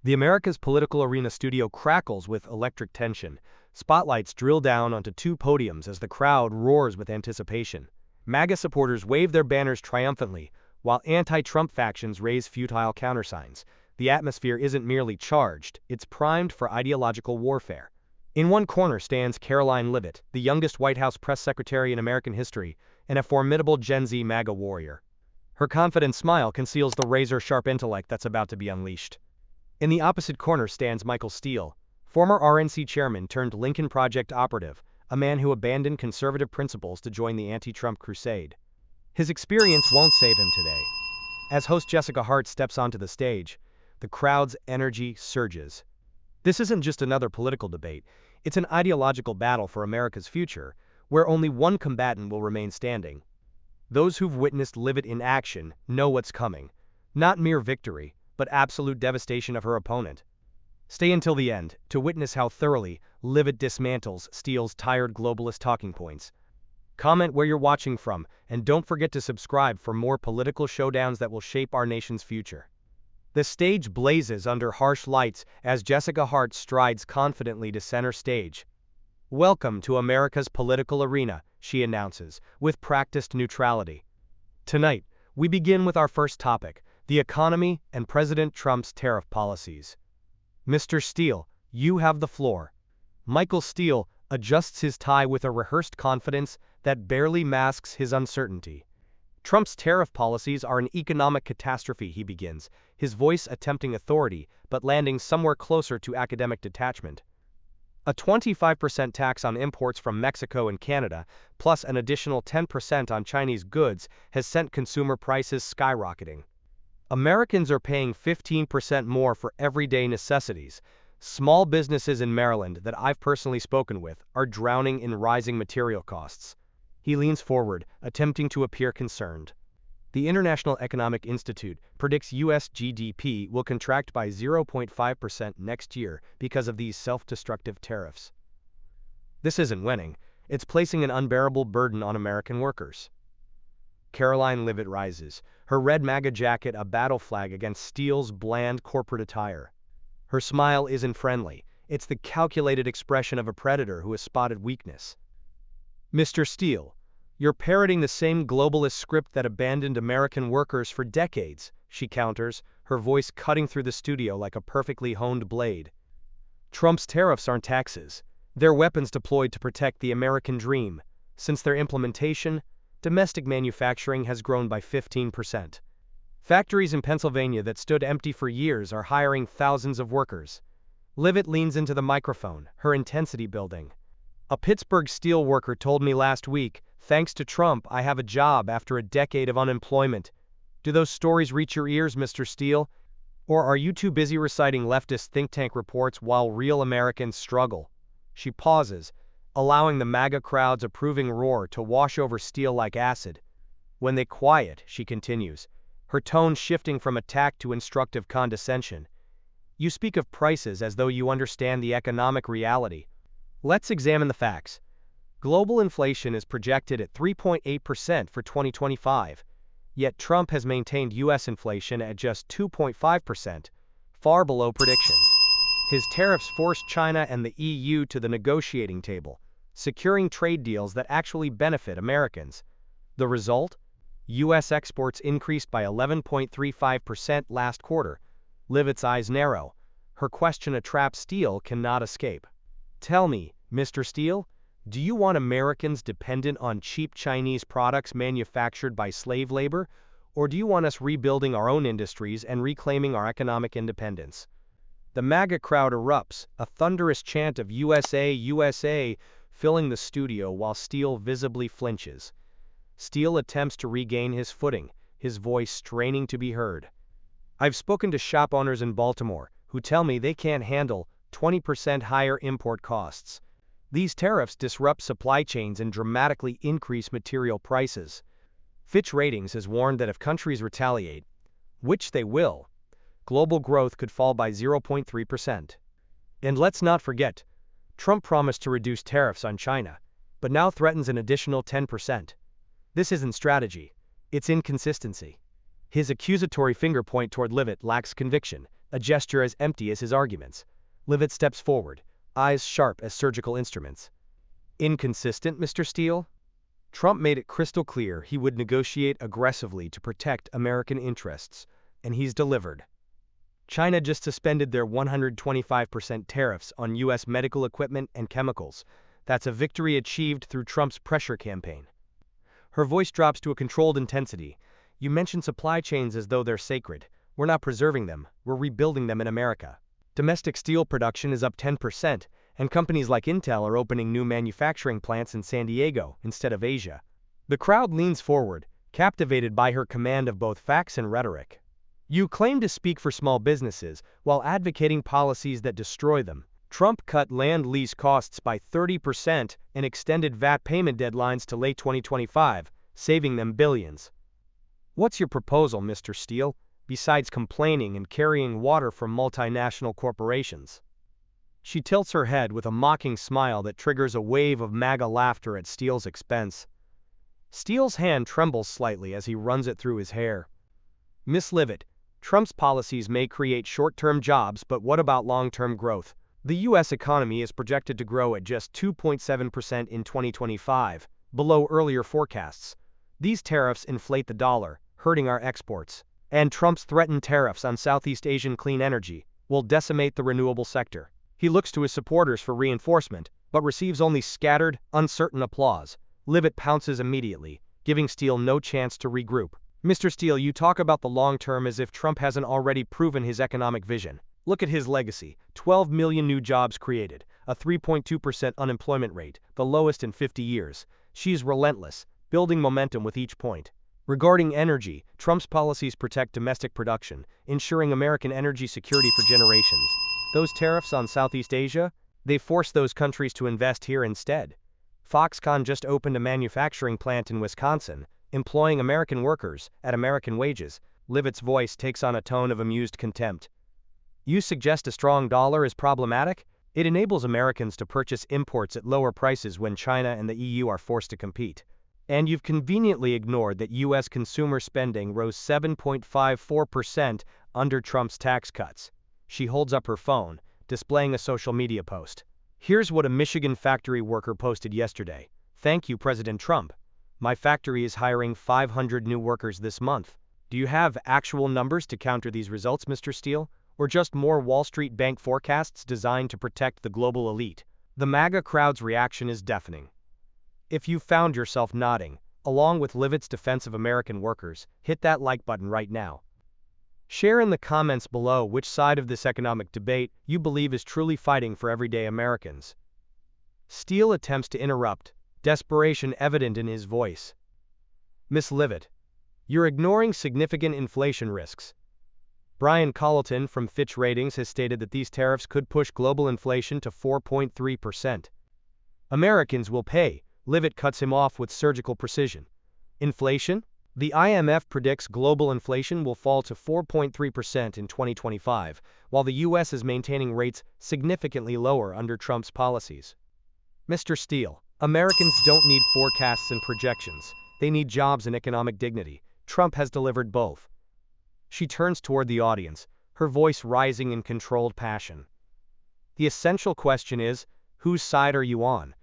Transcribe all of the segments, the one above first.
The America's political arena studio crackles with electric tension. Spotlights drill down onto two podiums as the crowd roars with anticipation. MAGA supporters wave their banners triumphantly, while anti-Trump factions raise futile countersigns. The atmosphere isn't merely charged, it's primed for ideological warfare. In one corner stands Karoline Livit, the youngest White House press secretary in American history, and a formidable Gen Z MAGA warrior. Her confident smile conceals the razor-sharp intellect that's about to be unleashed. In the opposite corner stands Michael Steele, former RNC chairman turned Lincoln Project operative, a man who abandoned conservative principles to join the anti-Trump crusade. His experience won't save him today. As host Jessica Hart steps onto the stage, the crowd's energy surges. This isn't just another political debate, it's an ideological battle for America's future, where only one combatant will remain standing. Those who've witnessed Livit in action know what's coming. Not mere victory, but absolute devastation of her opponent. Stay until the end to witness how thoroughly Livit dismantles Steele's tired globalist talking points. Comment where you're watching from, and don't forget to subscribe for more political showdowns that will shape our nation's future. The stage blazes under harsh lights as Jessica Hart strides confidently to center stage. "Welcome to America's political arena," she announces, with practiced neutrality. Tonight, we begin with our first topic, the economy and President Trump's tariff policies. Mr. Steele, you have the floor. Michael Steele adjusts his tie with a rehearsed confidence that barely masks his uncertainty. Trump's tariff policies are an economic catastrophe, he begins, his voice attempting authority but landing somewhere closer to academic detachment. A 25% tax on imports from Mexico and Canada, plus an additional 10% on Chinese goods, has sent consumer prices skyrocketing. Americans are paying 15% more for everyday necessities. Small businesses in Maryland that I've personally spoken with are drowning in rising material costs. He leans forward, attempting to appear concerned. The International Economic Institute predicts U.S. GDP will contract by 0.5% next year because of these self-destructive tariffs. This isn't winning, it's placing an unbearable burden on American workers. Karoline Livit rises, her red MAGA jacket a battle flag against Steele's bland corporate attire. Her smile isn't friendly, it's the calculated expression of a predator who has spotted weakness. "Mr. Steele, you're parroting the same globalist script that abandoned American workers for decades," she counters, her voice cutting through the studio like a perfectly honed blade. "Trump's tariffs aren't taxes. They're weapons deployed to protect the American dream. Since their implementation, domestic manufacturing has grown by 15%. Factories in Pennsylvania that stood empty for years are hiring thousands of workers." Livit leans into the microphone, her intensity building. "A Pittsburgh steel worker told me last week, thanks to Trump, I have a job after a decade of unemployment. Do those stories reach your ears, Mr. Steele? Or are you too busy reciting leftist think tank reports while real Americans struggle?" She pauses, allowing the MAGA crowd's approving roar to wash over Steele like acid. When they quiet, she continues, her tone shifting from attack to instructive condescension. "You speak of prices as though you understand the economic reality. Let's examine the facts. Global inflation is projected at 3.8% for 2025, yet Trump has maintained U.S. inflation at just 2.5%, far below predictions. His tariffs forced China and the EU to the negotiating table, securing trade deals that actually benefit Americans. The result? U.S. exports increased by 11.35% last quarter." Livit's eyes narrow. Her question a trap Steele cannot escape. "Tell me, Mr. Steele, do you want Americans dependent on cheap Chinese products manufactured by slave labor, or do you want us rebuilding our own industries and reclaiming our economic independence?" The MAGA crowd erupts, a thunderous chant of USA, USA, filling the studio while Steele visibly flinches. Steele attempts to regain his footing, his voice straining to be heard. "I've spoken to shop owners in Baltimore who tell me they can't handle 20% higher import costs. These tariffs disrupt supply chains and dramatically increase material prices. Fitch Ratings has warned that if countries retaliate, which they will, global growth could fall by 0.3%. And let's not forget, Trump promised to reduce tariffs on China, but now threatens an additional 10%. This isn't strategy, it's inconsistency." His accusatory finger point toward Livit lacks conviction, a gesture as empty as his arguments. Livit steps forward, eyes sharp as surgical instruments. Inconsistent, Mr. Steele? Trump made it crystal clear he would negotiate aggressively to protect American interests, and he's delivered. China just suspended their 125% tariffs on U.S. medical equipment and chemicals. That's a victory achieved through Trump's pressure campaign. Her voice drops to a controlled intensity. You mention supply chains as though they're sacred. We're not preserving them, we're rebuilding them in America. Domestic steel production is up 10%, and companies like Intel are opening new manufacturing plants in San Diego instead of Asia. The crowd leans forward, captivated by her command of both facts and rhetoric. You claim to speak for small businesses while advocating policies that destroy them. Trump cut land lease costs by 30% and extended VAT payment deadlines to late 2025, saving them billions. What's your proposal, Mr. Steele, besides complaining and carrying water from multinational corporations? She tilts her head with a mocking smile that triggers a wave of MAGA laughter at Steele's expense. Steele's hand trembles slightly as he runs it through his hair. Miss Livit, Trump's policies may create short-term jobs, but what about long-term growth? The U.S. economy is projected to grow at just 2.7% in 2025, below earlier forecasts. These tariffs inflate the dollar, hurting our exports. And Trump's threatened tariffs on Southeast Asian clean energy will decimate the renewable sector. He looks to his supporters for reinforcement, but receives only scattered, uncertain applause. Livit pounces immediately, giving Steele no chance to regroup. Mr. Steele, you talk about the long term as if Trump hasn't already proven his economic vision. Look at his legacy: 12 million new jobs created, a 3.2% unemployment rate, the lowest in 50 years. She's relentless, building momentum with each point. Regarding energy, Trump's policies protect domestic production, ensuring American energy security for generations. Those tariffs on Southeast Asia, they force those countries to invest here instead. Foxconn just opened a manufacturing plant in Wisconsin, employing American workers at American wages. Livit's voice takes on a tone of amused contempt. You suggest a strong dollar is problematic? It enables Americans to purchase imports at lower prices when China and the EU are forced to compete. And you've conveniently ignored that U.S. consumer spending rose 7.54% under Trump's tax cuts. She holds up her phone, displaying a social media post. Here's what a Michigan factory worker posted yesterday. Thank you, President Trump. My factory is hiring 500 new workers this month. Do you have actual numbers to counter these results, Mr. Steele? Or just more Wall Street bank forecasts designed to protect the global elite? The MAGA crowd's reaction is deafening. If you found yourself nodding, along with Livit's defense of American workers, hit that like button right now. Share in the comments below which side of this economic debate you believe is truly fighting for everyday Americans. Steele attempts to interrupt, desperation evident in his voice. Miss Livit, you're ignoring significant inflation risks. Brian Colleton from Fitch Ratings has stated that these tariffs could push global inflation to 4.3%. Americans will pay. Livit cuts him off with surgical precision. Inflation? The IMF predicts global inflation will fall to 4.3% in 2025, while the U.S. is maintaining rates significantly lower under Trump's policies. Mr. Steele, Americans don't need forecasts and projections. They need jobs and economic dignity. Trump has delivered both. She turns toward the audience, her voice rising in controlled passion. The essential question is, whose side are you on?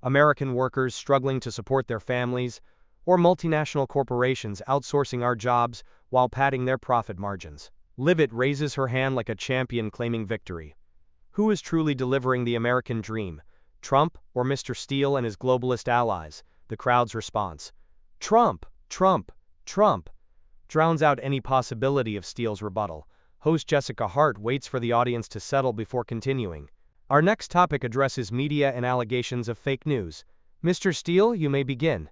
American workers struggling to support their families, or multinational corporations outsourcing our jobs while padding their profit margins? Livit raises her hand like a champion claiming victory. Who is truly delivering the American dream? Trump or Mr. Steele and his globalist allies? The crowd's response: Trump, Trump, Trump, drowns out any possibility of Steele's rebuttal. Host Jessica Hart waits for the audience to settle before continuing. Our next topic addresses media and allegations of fake news. Mr. Steele, you may begin.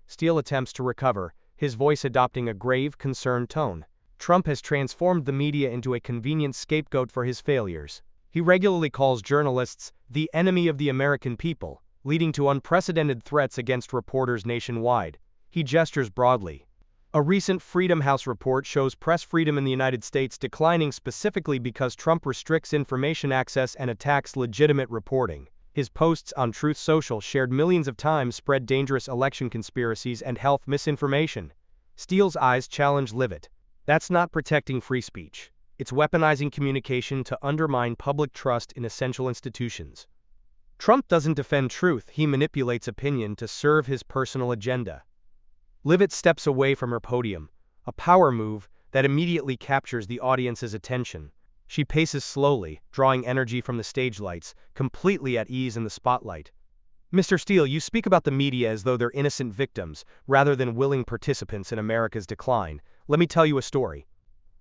Steele attempts to recover, his voice adopting a grave, concerned tone. Trump has transformed the media into a convenient scapegoat for his failures. He regularly calls journalists the enemy of the American people, leading to unprecedented threats against reporters nationwide. He gestures broadly. A recent Freedom House report shows press freedom in the United States declining specifically because Trump restricts information access and attacks legitimate reporting. His posts on Truth Social shared millions of times spread dangerous election conspiracies and health misinformation. Steele's eyes challenge Livit. That's not protecting free speech. It's weaponizing communication to undermine public trust in essential institutions. Trump doesn't defend truth, he manipulates opinion to serve his personal agenda. Livit steps away from her podium, a power move that immediately captures the audience's attention. She paces slowly, drawing energy from the stage lights, completely at ease in the spotlight. Mr. Steele, you speak about the media as though they're innocent victims, rather than willing participants in America's decline. Let me tell you a story.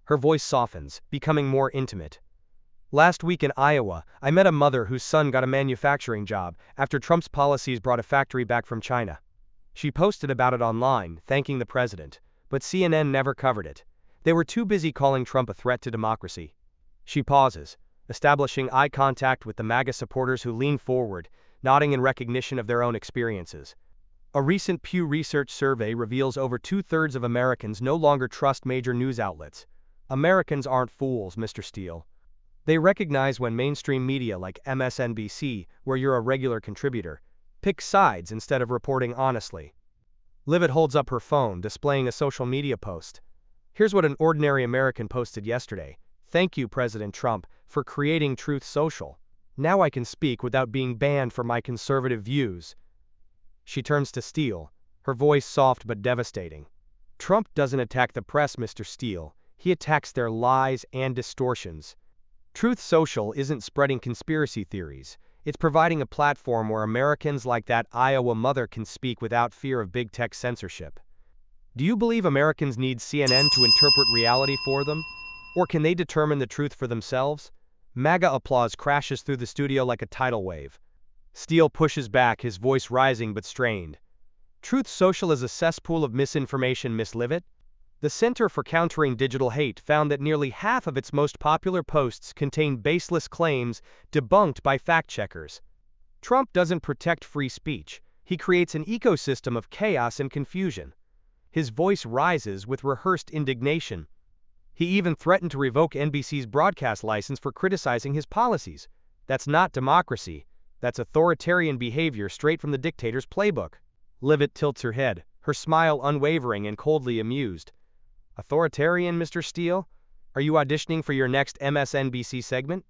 Her voice softens, becoming more intimate. Last week in Iowa, I met a mother whose son got a manufacturing job after Trump's policies brought a factory back from China. She posted about it online, thanking the president, but CNN never covered it. They were too busy calling Trump a threat to democracy. She pauses, establishing eye contact with the MAGA supporters who lean forward, nodding in recognition of their own experiences. A recent Pew Research survey reveals over 2/3 of Americans no longer trust major news outlets. Americans aren't fools, Mr. Steele. They recognize when mainstream media like MSNBC, where you're a regular contributor, picks sides instead of reporting honestly. Livit holds up her phone, displaying a social media post. Here's what an ordinary American posted yesterday. Thank you, President Trump, for creating Truth Social. Now I can speak without being banned for my conservative views. She turns to Steele, her voice soft but devastating. Trump doesn't attack the press, Mr. Steele. He attacks their lies and distortions. Truth Social isn't spreading conspiracy theories. It's providing a platform where Americans like that Iowa mother can speak without fear of big tech censorship. Do you believe Americans need CNN to interpret reality for them? Or can they determine the truth for themselves? MAGA applause crashes through the studio like a tidal wave. Steele pushes back, his voice rising but strained. Truth Social is a cesspool of misinformation, Miss Livit. The Center for Countering Digital Hate found that nearly half of its most popular posts contain baseless claims debunked by fact-checkers. Trump doesn't protect free speech. He creates an ecosystem of chaos and confusion. His voice rises with rehearsed indignation. He even threatened to revoke NBC's broadcast license for criticizing his policies. That's not democracy. That's authoritarian behavior straight from the dictator's playbook. Livit tilts her head, her smile unwavering and coldly amused. Authoritarian, Mr. Steele? Are you auditioning for your next MSNBC segment?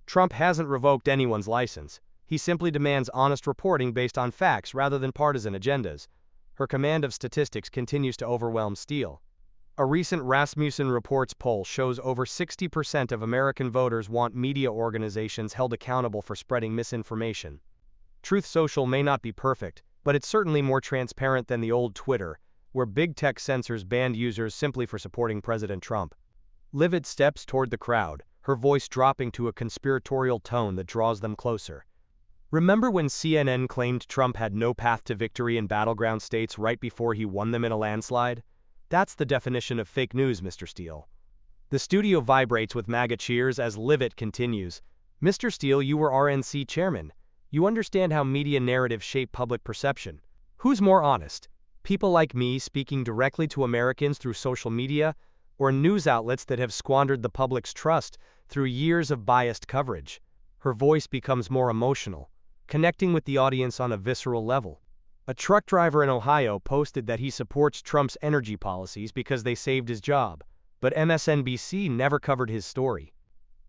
Trump hasn't revoked anyone's license. He simply demands honest reporting based on facts rather than partisan agendas. Her command of statistics continues to overwhelm Steele. A recent Rasmussen Reports poll shows over 60% of American voters want media organizations held accountable for spreading misinformation. Truth Social may not be perfect, but it's certainly more transparent than the old Twitter, where big tech censors banned users simply for supporting President Trump. Livit steps toward the crowd, her voice dropping to a conspiratorial tone that draws them closer. Remember when CNN claimed Trump had no path to victory in battleground states right before he won them in a landslide? That's the definition of fake news, Mr. Steele. The studio vibrates with MAGA cheers as Livit continues. Mr. Steele, you were RNC chairman. You understand how media narratives shape public perception. Who's more honest? People like me speaking directly to Americans through social media, or news outlets that have squandered the public's trust through years of biased coverage? Her voice becomes more emotional, connecting with the audience on a visceral level. A truck driver in Ohio posted that he supports Trump's energy policies because they saved his job, but MSNBC never covered his story.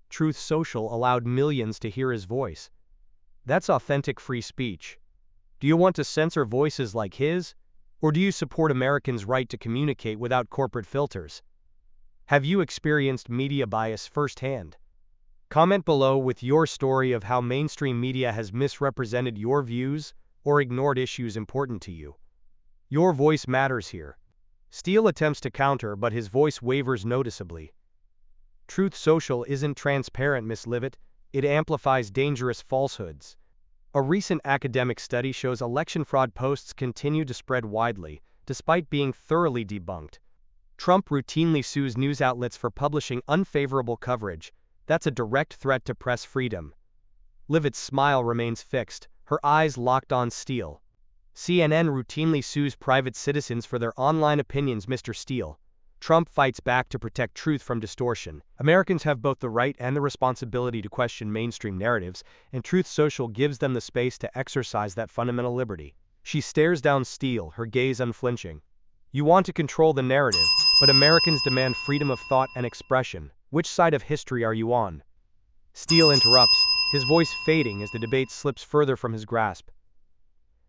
Truth Social allowed millions to hear his voice. That's authentic free speech. Do you want to censor voices like his? Or do you support Americans' right to communicate without corporate filters? Have you experienced media bias firsthand? Comment below with your story of how mainstream media has misrepresented your views or ignored issues important to you. Your voice matters here. Steele attempts to counter, but his voice wavers noticeably. Truth Social isn't transparent, Miss Livit. It amplifies dangerous falsehoods. A recent academic study shows election fraud posts continue to spread widely, despite being thoroughly debunked. Trump routinely sues news outlets for publishing unfavorable coverage. That's a direct threat to press freedom. Livit's smile remains fixed, her eyes locked on Steele. CNN routinely sues private citizens for their online opinions, Mr. Steele. Trump fights back to protect truth from distortion. Americans have both the right and the responsibility to question mainstream narratives, and Truth Social gives them the space to exercise that fundamental liberty. She stares down Steele, her gaze unflinching. You want to control the narrative, but Americans demand freedom of thought and expression. Which side of history are you on? Steele interrupts, his voice fading as the debate slips further from his grasp.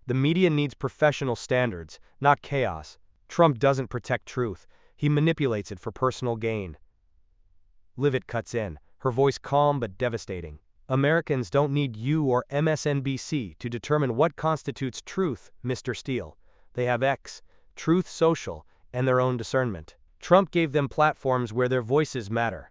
The media needs professional standards, not chaos. Trump doesn't protect truth, he manipulates it for personal gain. Livit cuts in, her voice calm but devastating. Americans don't need you or MSNBC to determine what constitutes truth, Mr. Steele. They have X, Truth Social, and their own discernment. Trump gave them platforms where their voices matter.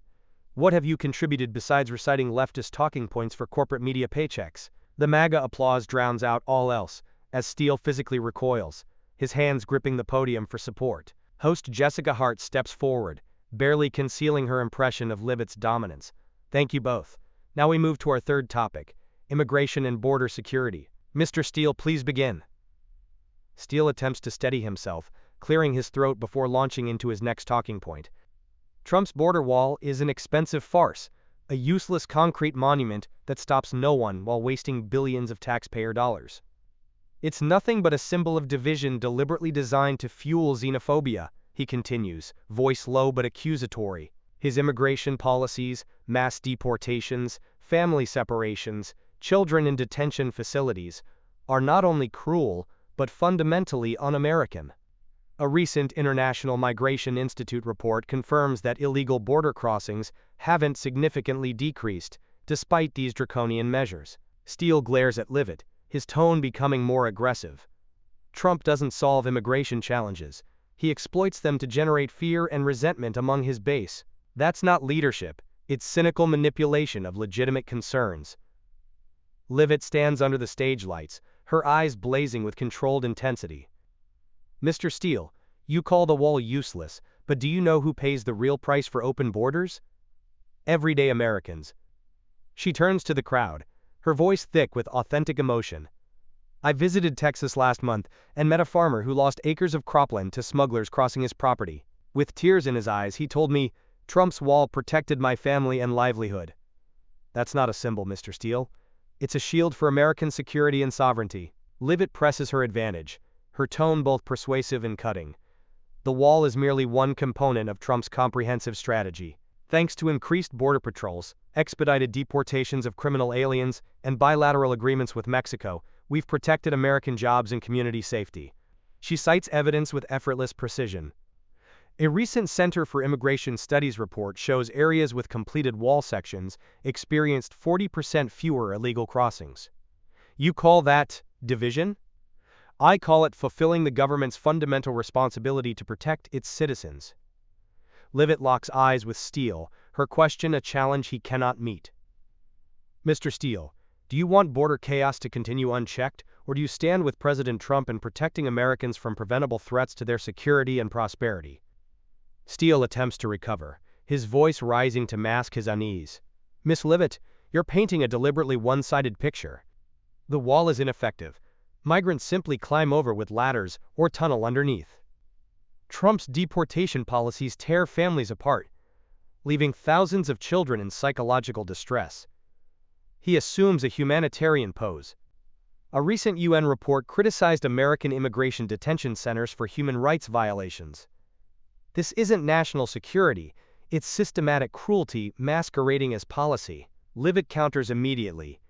What have you contributed besides reciting leftist talking points for corporate media paychecks? The MAGA applause drowns out all else, as Steele physically recoils, his hands gripping the podium for support. Host Jessica Hart steps forward, barely concealing her impression of Livit's dominance. Thank you both. Now we move to our third topic, immigration and border security. Mr. Steele, please begin. Steele attempts to steady himself, clearing his throat before launching into his next talking point. Trump's border wall is an expensive farce, a useless concrete monument that stops no one while wasting billions of taxpayer dollars. It's nothing but a symbol of division deliberately designed to fuel xenophobia, he continues, voice low but accusatory. His immigration policies, mass deportations, family separations, children in detention facilities, are not only cruel, but fundamentally un-American. A recent International Migration Institute report confirms that illegal border crossings haven't significantly decreased, despite these draconian measures. Steele glares at Livit, his tone becoming more aggressive. Trump doesn't solve immigration challenges. He exploits them to generate fear and resentment among his base. That's not leadership, it's cynical manipulation of legitimate concerns. Livit stands under the stage lights, her eyes blazing with controlled intensity. Mr. Steele, you call the wall useless, but do you know who pays the real price for open borders? Everyday Americans. She turns to the crowd, her voice thick with authentic emotion. I visited Texas last month and met a farmer who lost acres of cropland to smugglers crossing his property. With tears in his eyes, he told me, Trump's wall protected my family and livelihood. That's not a symbol, Mr. Steele. It's a shield for American security and sovereignty. Livit presses her advantage, her tone both persuasive and cutting. The wall is merely one component of Trump's comprehensive strategy. Thanks to increased border patrols, expedited deportations of criminal aliens, and bilateral agreements with Mexico, we've protected American jobs and community safety. She cites evidence with effortless precision. A recent Center for Immigration Studies report shows areas with completed wall sections experienced 40% fewer illegal crossings. You call that division? I call it fulfilling the government's fundamental responsibility to protect its citizens. Livit locks eyes with Steele, her question a challenge he cannot meet. Mr. Steele, do you want border chaos to continue unchecked, or do you stand with President Trump in protecting Americans from preventable threats to their security and prosperity? Steele attempts to recover, his voice rising to mask his unease. Miss Livit, you're painting a deliberately one-sided picture. The wall is ineffective. Migrants simply climb over with ladders or tunnel underneath. Trump's deportation policies tear families apart, leaving thousands of children in psychological distress. He assumes a humanitarian pose. A recent UN report criticized American immigration detention centers for human rights violations. This isn't national security, it's systematic cruelty masquerading as policy. Livit counters immediately.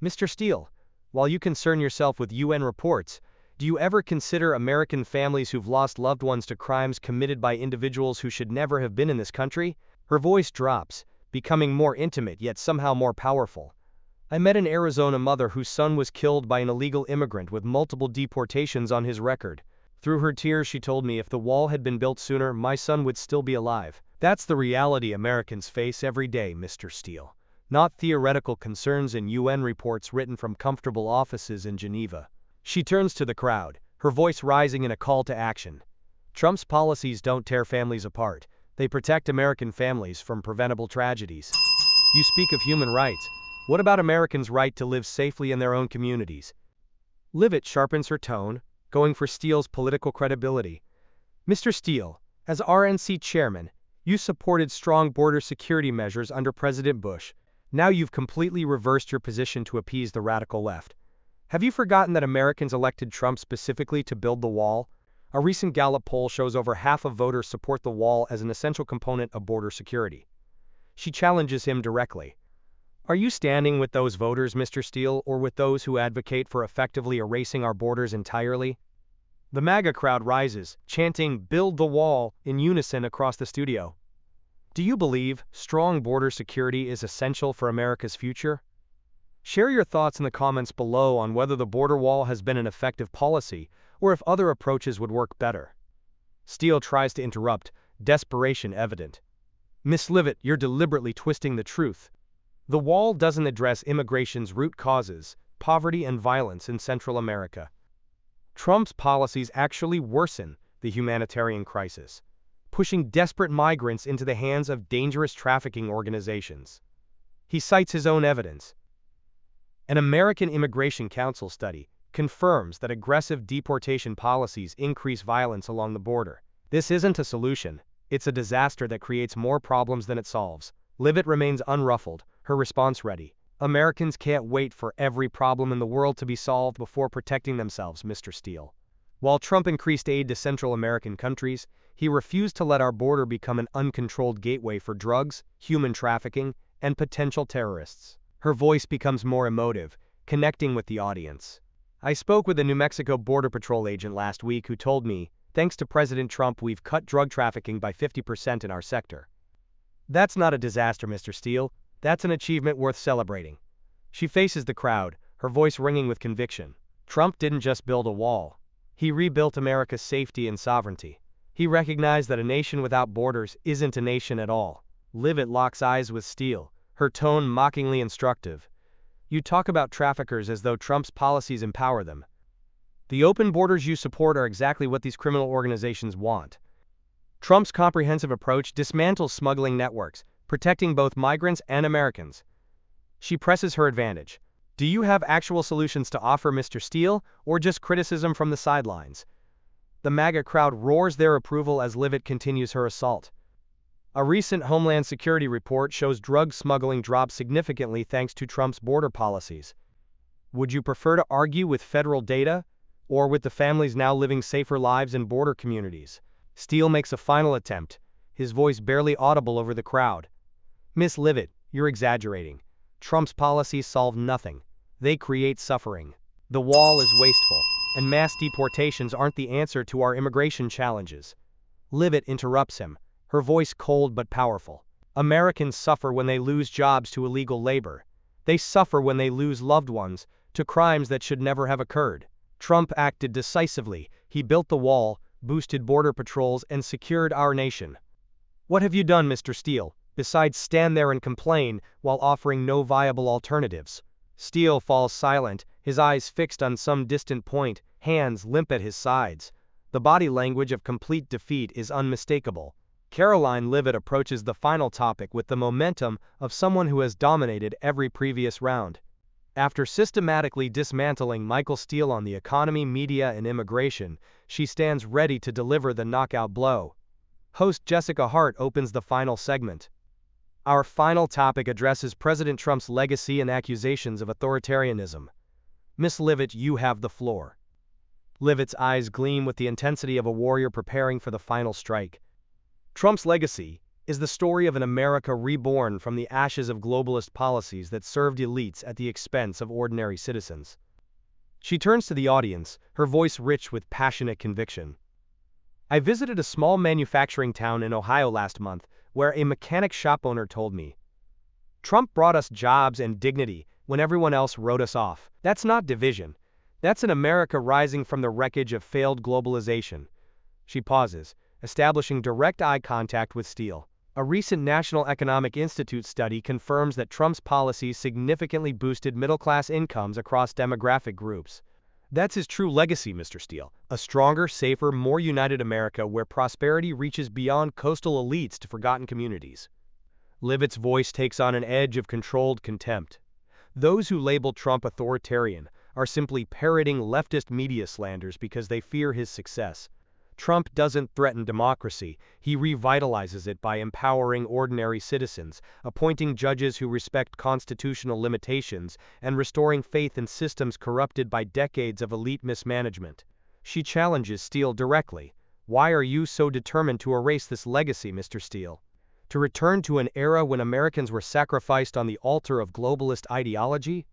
Mr. Steele, while you concern yourself with UN reports, do you ever consider American families who've lost loved ones to crimes committed by individuals who should never have been in this country? Her voice drops, becoming more intimate yet somehow more powerful. I met an Arizona mother whose son was killed by an illegal immigrant with multiple deportations on his record. Through her tears she told me if the wall had been built sooner, my son would still be alive. That's the reality Americans face every day, Mr. Steele. Not theoretical concerns in UN reports written from comfortable offices in Geneva. She turns to the crowd, her voice rising in a call to action. Trump's policies don't tear families apart. They protect American families from preventable tragedies. You speak of human rights. What about Americans' right to live safely in their own communities? Livit sharpens her tone, going for Steele's political credibility. Mr. Steele, as RNC chairman, you supported strong border security measures under President Bush. Now you've completely reversed your position to appease the radical left. Have you forgotten that Americans elected Trump specifically to build the wall? A recent Gallup poll shows over half of voters support the wall as an essential component of border security. She challenges him directly. Are you standing with those voters, Mr. Steele, or with those who advocate for effectively erasing our borders entirely? The MAGA crowd rises, chanting "Build the Wall" in unison across the studio. Do you believe strong border security is essential for America's future? Share your thoughts in the comments below on whether the border wall has been an effective policy or if other approaches would work better. Steele tries to interrupt, desperation evident. Miss Livit, you're deliberately twisting the truth. The wall doesn't address immigration's root causes, poverty and violence in Central America. Trump's policies actually worsen the humanitarian crisis, pushing desperate migrants into the hands of dangerous trafficking organizations. He cites his own evidence. An American Immigration Council study confirms that aggressive deportation policies increase violence along the border. This isn't a solution, it's a disaster that creates more problems than it solves. Livit remains unruffled, her response ready. Americans can't wait for every problem in the world to be solved before protecting themselves, Mr. Steele. While Trump increased aid to Central American countries, he refused to let our border become an uncontrolled gateway for drugs, human trafficking, and potential terrorists. Her voice becomes more emotive, connecting with the audience. I spoke with a New Mexico Border Patrol agent last week who told me, thanks to President Trump, we've cut drug trafficking by 50% in our sector. That's not a disaster, Mr. Steele. That's an achievement worth celebrating. She faces the crowd, her voice ringing with conviction. Trump didn't just build a wall. He rebuilt America's safety and sovereignty. He recognized that a nation without borders isn't a nation at all. Livit locks eyes with Steele, her tone mockingly instructive. You talk about traffickers as though Trump's policies empower them. The open borders you support are exactly what these criminal organizations want. Trump's comprehensive approach dismantles smuggling networks, protecting both migrants and Americans. She presses her advantage. Do you have actual solutions to offer, Mr. Steele, or just criticism from the sidelines? The MAGA crowd roars their approval as Livit continues her assault. A recent Homeland Security report shows drug smuggling dropped significantly thanks to Trump's border policies. Would you prefer to argue with federal data, or with the families now living safer lives in border communities? Steele makes a final attempt, his voice barely audible over the crowd. Miss Livit, you're exaggerating. Trump's policies solve nothing. They create suffering. The wall is wasteful, and mass deportations aren't the answer to our immigration challenges. Livit interrupts him, her voice cold but powerful. Americans suffer when they lose jobs to illegal labor. They suffer when they lose loved ones to crimes that should never have occurred. Trump acted decisively. He built the wall, boosted border patrols, and secured our nation. What have you done, Mr. Steele, besides stand there and complain while offering no viable alternatives? Steele falls silent, his eyes fixed on some distant point, hands limp at his sides. The body language of complete defeat is unmistakable. Karoline Livit approaches the final topic with the momentum of someone who has dominated every previous round. After systematically dismantling Michael Steele on the economy, media, and immigration, she stands ready to deliver the knockout blow. Host Jessica Hart opens the final segment. Our final topic addresses President Trump's legacy and accusations of authoritarianism. Miss Livit, you have the floor. Livit's eyes gleam with the intensity of a warrior preparing for the final strike. Trump's legacy is the story of an America reborn from the ashes of globalist policies that served elites at the expense of ordinary citizens. She turns to the audience, her voice rich with passionate conviction. I visited a small manufacturing town in Ohio last month where a mechanic shop owner told me, Trump brought us jobs and dignity when everyone else wrote us off. That's not division. That's an America rising from the wreckage of failed globalization. She pauses, establishing direct eye contact with Steele. A recent National Economic Institute study confirms that Trump's policies significantly boosted middle-class incomes across demographic groups. That's his true legacy, Mr. Steele. A stronger, safer, more united America where prosperity reaches beyond coastal elites to forgotten communities. Livit's voice takes on an edge of controlled contempt. Those who label Trump authoritarian are simply parroting leftist media slanders because they fear his success. Trump doesn't threaten democracy, he revitalizes it by empowering ordinary citizens, appointing judges who respect constitutional limitations, and restoring faith in systems corrupted by decades of elite mismanagement. She challenges Steele directly. Why are you so determined to erase this legacy, Mr. Steele? To return to an era when Americans were sacrificed on the altar of globalist ideology?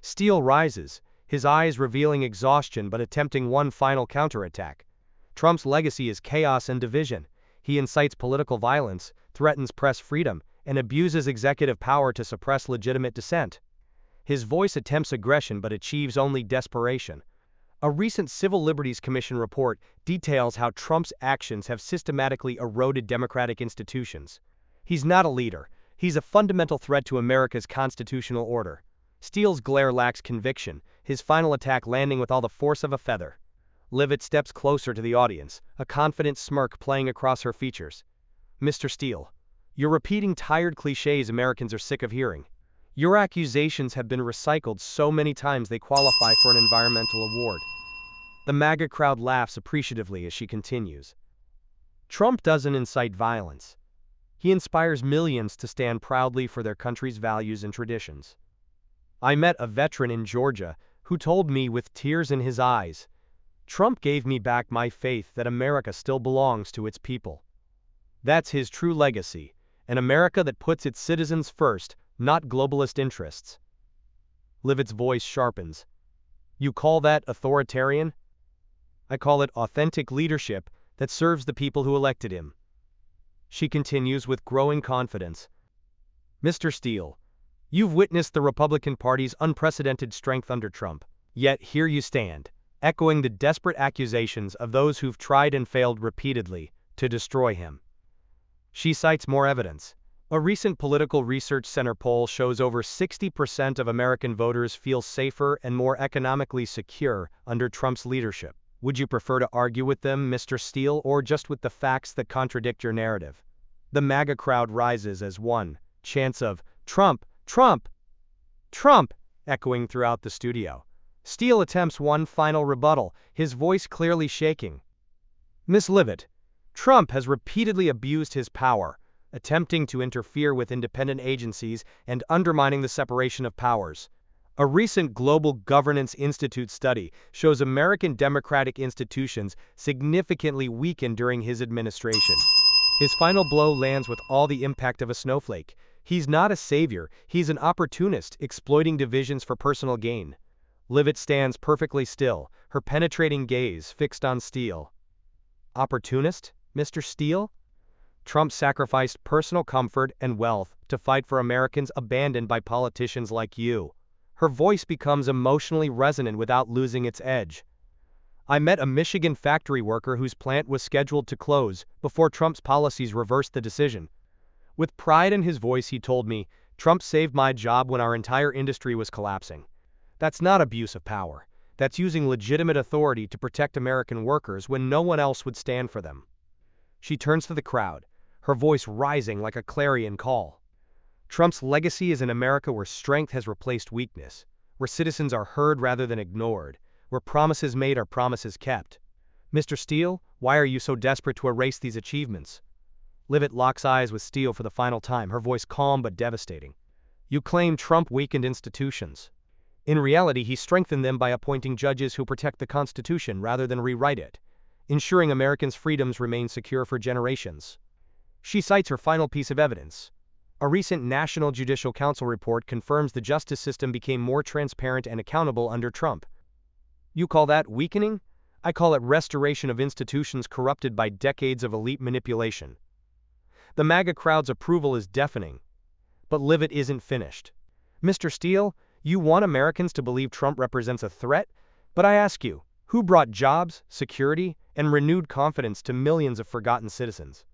Steele rises, his eyes revealing exhaustion but attempting one final counterattack. Trump's legacy is chaos and division. He incites political violence, threatens press freedom, and abuses executive power to suppress legitimate dissent. His voice attempts aggression but achieves only desperation. A recent Civil Liberties Commission report details how Trump's actions have systematically eroded democratic institutions. He's not a leader. He's a fundamental threat to America's constitutional order. Steele's glare lacks conviction, his final attack landing with all the force of a feather. Livit steps closer to the audience, a confident smirk playing across her features. Mr. Steele, you're repeating tired cliches Americans are sick of hearing. Your accusations have been recycled so many times they qualify for an environmental award. The MAGA crowd laughs appreciatively as she continues. Trump doesn't incite violence. He inspires millions to stand proudly for their country's values and traditions. I met a veteran in Georgia who told me with tears in his eyes, Trump gave me back my faith that America still belongs to its people. That's his true legacy, an America that puts its citizens first, not globalist interests. Livit's voice sharpens. You call that authoritarian? I call it authentic leadership that serves the people who elected him. She continues with growing confidence. Mr. Steele, you've witnessed the Republican Party's unprecedented strength under Trump. Yet here you stand, echoing the desperate accusations of those who've tried and failed repeatedly to destroy him. She cites more evidence. A recent Political Research Center poll shows over 60% of American voters feel safer and more economically secure under Trump's leadership. Would you prefer to argue with them, Mr. Steele, or just with the facts that contradict your narrative? The MAGA crowd rises as one, chants of Trump, Trump, Trump, echoing throughout the studio. Steele attempts one final rebuttal, his voice clearly shaking. Miss Livit, Trump has repeatedly abused his power, attempting to interfere with independent agencies and undermining the separation of powers. A recent Global Governance Institute study shows American democratic institutions significantly weakened during his administration. His final blow lands with all the impact of a snowflake. He's not a savior, he's an opportunist, exploiting divisions for personal gain. Livit stands perfectly still, her penetrating gaze fixed on Steele. Opportunist, Mr. Steele? Trump sacrificed personal comfort and wealth to fight for Americans abandoned by politicians like you. Her voice becomes emotionally resonant without losing its edge. I met a Michigan factory worker whose plant was scheduled to close before Trump's policies reversed the decision. With pride in his voice, he told me, Trump saved my job when our entire industry was collapsing. That's not abuse of power. That's using legitimate authority to protect American workers when no one else would stand for them. She turns to the crowd, her voice rising like a clarion call. Trump's legacy is an America where strength has replaced weakness, where citizens are heard rather than ignored, where promises made are promises kept. Mr. Steele, why are you so desperate to erase these achievements? Livit locks eyes with Steele for the final time, her voice calm but devastating. You claim Trump weakened institutions. In reality, he strengthened them by appointing judges who protect the Constitution rather than rewrite it, ensuring Americans' freedoms remain secure for generations. She cites her final piece of evidence. A recent National Judicial Council report confirms the justice system became more transparent and accountable under Trump. You call that weakening? I call it restoration of institutions corrupted by decades of elite manipulation. The MAGA crowd's approval is deafening. But Livit isn't finished. Mr. Steele, you want Americans to believe Trump represents a threat? But I ask you, who brought jobs, security, and renewed confidence to millions of forgotten citizens?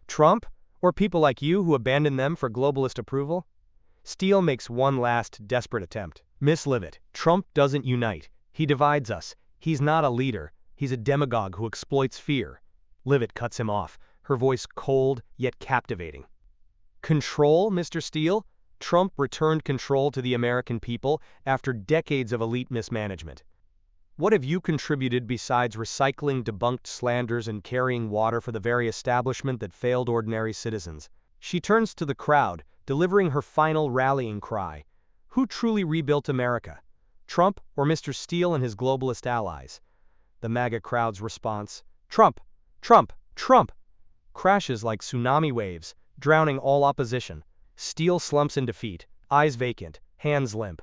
Trump? Or people like you who abandoned them for globalist approval? Steele makes one last, desperate attempt. Miss Livit, Trump doesn't unite. He divides us. He's not a leader. He's a demagogue who exploits fear. Livit cuts him off, her voice cold yet captivating. Control, Mr. Steele? Trump returned control to the American people after decades of elite mismanagement. What have you contributed besides recycling debunked slanders and carrying water for the very establishment that failed ordinary citizens? She turns to the crowd, delivering her final rallying cry. Who truly rebuilt America? Trump or Mr. Steele and his globalist allies? The MAGA crowd's response, Trump, Trump, Trump, crashes like tsunami waves, drowning all opposition. Steele slumps in defeat, eyes vacant, hands limp.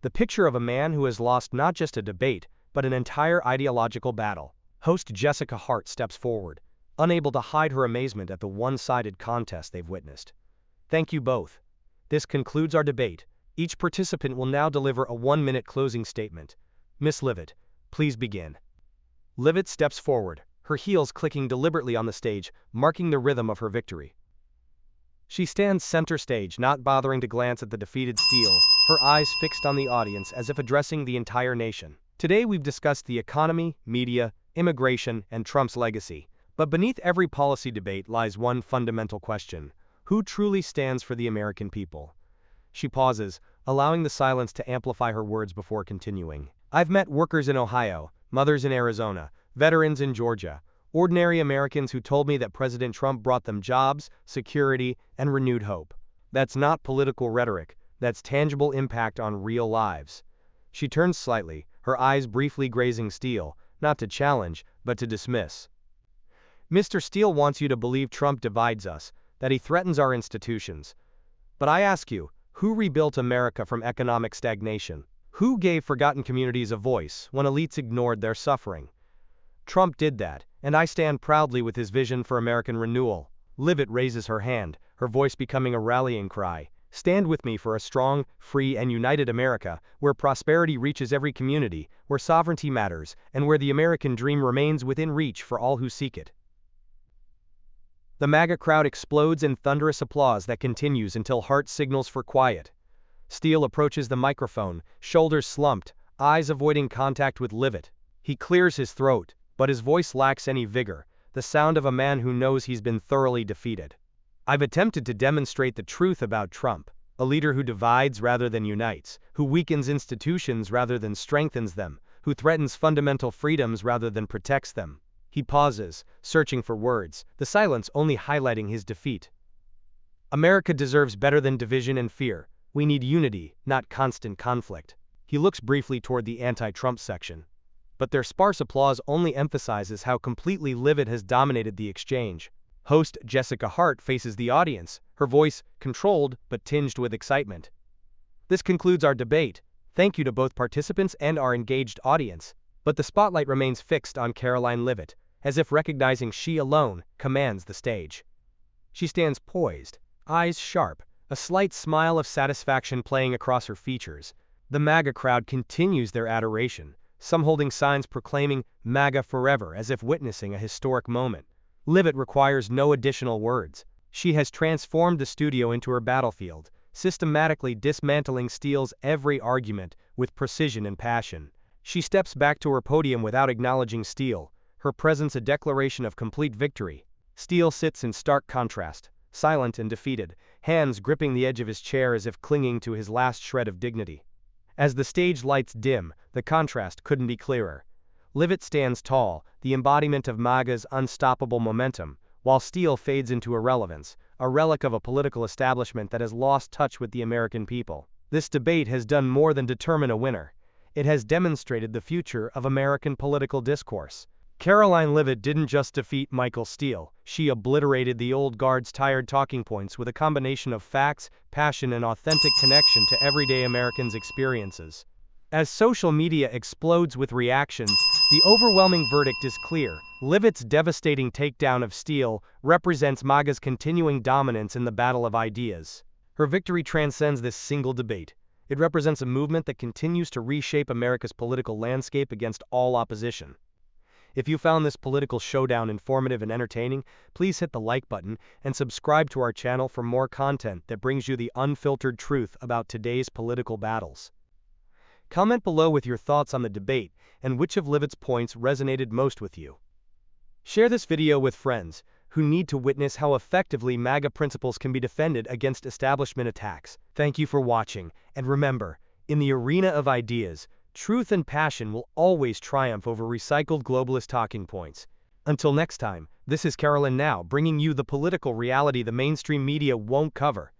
The picture of a man who has lost not just a debate, but an entire ideological battle. Host Jessica Hart steps forward, unable to hide her amazement at the one-sided contest they've witnessed. Thank you both. This concludes our debate. Each participant will now deliver a 1-minute closing statement. Miss Livit, please begin. Livit steps forward, her heels clicking deliberately on the stage, marking the rhythm of her victory. She stands center stage, not bothering to glance at the defeated Steele, her eyes fixed on the audience as if addressing the entire nation. Today we've discussed the economy, media, immigration, and Trump's legacy. But beneath every policy debate lies one fundamental question: who truly stands for the American people? She pauses, allowing the silence to amplify her words before continuing. I've met workers in Ohio, mothers in Arizona, veterans in Georgia, ordinary Americans who told me that President Trump brought them jobs, security, and renewed hope. That's not political rhetoric, that's tangible impact on real lives. She turns slightly, her eyes briefly grazing Steele, not to challenge, but to dismiss. Mr. Steele wants you to believe Trump divides us, that he threatens our institutions. But I ask you, who rebuilt America from economic stagnation? Who gave forgotten communities a voice when elites ignored their suffering? Trump did that, and I stand proudly with his vision for American renewal. Livit raises her hand, her voice becoming a rallying cry. Stand with me for a strong, free, and united America, where prosperity reaches every community, where sovereignty matters, and where the American dream remains within reach for all who seek it. The MAGA crowd explodes in thunderous applause that continues until Hart signals for quiet. Steele approaches the microphone, shoulders slumped, eyes avoiding contact with Livit. He clears his throat, but his voice lacks any vigor, the sound of a man who knows he's been thoroughly defeated. I've attempted to demonstrate the truth about Trump, a leader who divides rather than unites, who weakens institutions rather than strengthens them, who threatens fundamental freedoms rather than protects them. He pauses, searching for words, the silence only highlighting his defeat. America deserves better than division and fear. We need unity, not constant conflict. He looks briefly toward the anti-Trump section. But their sparse applause only emphasizes how completely Livit has dominated the exchange. Host Jessica Hart faces the audience, her voice controlled but tinged with excitement. This concludes our debate. Thank you to both participants and our engaged audience. But the spotlight remains fixed on Karoline Livit, as if recognizing she alone commands the stage. She stands poised, eyes sharp, a slight smile of satisfaction playing across her features. The MAGA crowd continues their adoration, some holding signs proclaiming MAGA forever as if witnessing a historic moment. Livit requires no additional words. She has transformed the studio into her battlefield, systematically dismantling Steele's every argument with precision and passion. She steps back to her podium without acknowledging Steele, her presence a declaration of complete victory. Steele sits in stark contrast, silent and defeated, hands gripping the edge of his chair as if clinging to his last shred of dignity. As the stage lights dim, the contrast couldn't be clearer. Livit stands tall, the embodiment of MAGA's unstoppable momentum, while Steele fades into irrelevance, a relic of a political establishment that has lost touch with the American people. This debate has done more than determine a winner. It has demonstrated the future of American political discourse. Karoline Livit didn't just defeat Michael Steele, she obliterated the old guard's tired talking points with a combination of facts, passion, and authentic connection to everyday Americans' experiences. As social media explodes with reactions, the overwhelming verdict is clear. Livit's devastating takedown of Steele represents MAGA's continuing dominance in the battle of ideas. Her victory transcends this single debate. It represents a movement that continues to reshape America's political landscape against all opposition. If you found this political showdown informative and entertaining, please hit the like button and subscribe to our channel for more content that brings you the unfiltered truth about today's political battles. Comment below with your thoughts on the debate and which of Livit's points resonated most with you. Share this video with friends who need to witness how effectively MAGA principles can be defended against establishment attacks. Thank you for watching, and remember, in the arena of ideas, truth and passion will always triumph over recycled globalist talking points. Until next time, this is Karoline now bringing you the political reality the mainstream media won't cover.